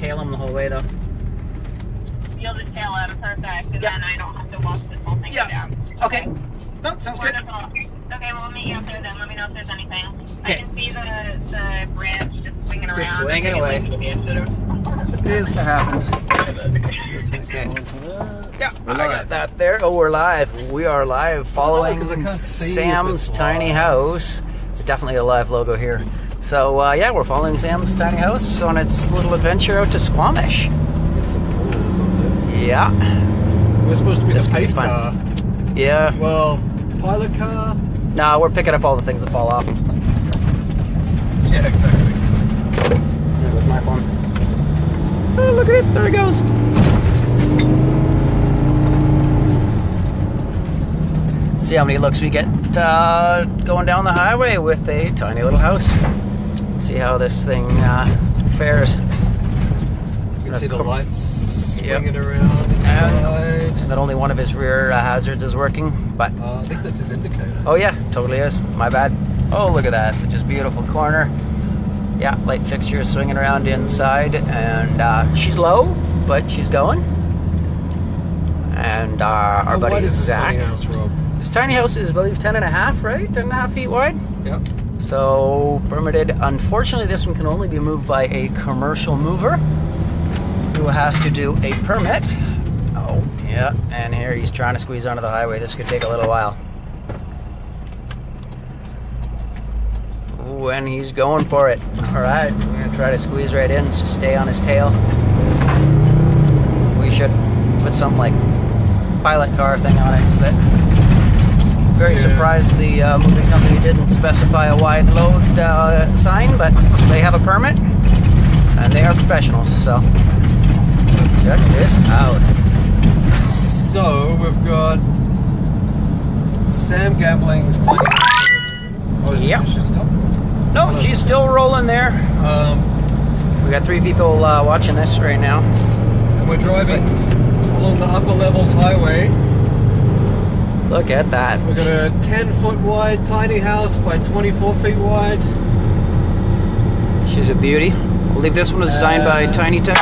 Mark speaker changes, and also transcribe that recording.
Speaker 1: tail him the whole way, though.
Speaker 2: You'll just tail out of perfect, and
Speaker 1: Yeah.
Speaker 2: then I don't have to walk this whole thing down.
Speaker 1: Okay. No, sounds good.
Speaker 2: Wonderful. Okay, well, I'll meet you out there then. Let me know if there's anything.
Speaker 1: Okay.
Speaker 2: I can see the branch just swinging around.
Speaker 1: Just swinging away. It is what happens. Okay. Yeah, I got that there. Oh, we're live. We are live following Sam's Tiny House. There's definitely a live logo here. So, yeah, we're following Sam's Tiny House on its little adventure out to Squamish.
Speaker 3: Get some photos of this.
Speaker 1: Yeah.
Speaker 3: We're supposed to be
Speaker 1: This
Speaker 3: the
Speaker 1: could be
Speaker 3: pace
Speaker 1: fun.
Speaker 3: car.
Speaker 1: Yeah.
Speaker 3: Well, pilot car.
Speaker 1: No, we're picking up all the things that fall off.
Speaker 3: Yeah, exactly.
Speaker 1: There goes my phone. Oh, look at it. There it goes. See how many looks we get going down the highway with a tiny little house. See how this thing fares.
Speaker 3: You can see the lights swinging around inside.
Speaker 1: That only one of his rear hazards is working, but
Speaker 3: I think that's his indicator.
Speaker 1: oh yeah, totally is. My bad. Oh, look at that. Just beautiful corner. Yeah, light fixture swinging around inside, and she's low, but she's going. And our
Speaker 3: How
Speaker 1: buddy
Speaker 3: wide is this
Speaker 1: Zach.
Speaker 3: tiny house, Rob?
Speaker 1: This tiny house is, I believe, 10.5, right? 10.5 feet wide.
Speaker 3: Yep.
Speaker 1: So permitted. Unfortunately, this one can only be moved by a commercial mover who has to do a permit. Oh, yeah. And here he's trying to squeeze onto the highway. This could take a little while. Ooh, and he's going for it. All right, we're gonna try to squeeze right in. So stay on his tail. We should put some like pilot car thing on it. But very surprised the moving company didn't specify a wide load sign, but they have a permit and they are professionals. So check this out.
Speaker 3: So we've got Sam Gambling's tiny house. Oh, is
Speaker 1: Yep.
Speaker 3: it just stop?
Speaker 1: No, she's still rolling there. We got 3 people watching this right now.
Speaker 3: And we're driving along the upper levels highway.
Speaker 1: Look at that.
Speaker 3: We've got a 10-foot wide tiny house by 24 feet wide.
Speaker 1: She's a beauty. I believe this one was designed by Tiny Tech.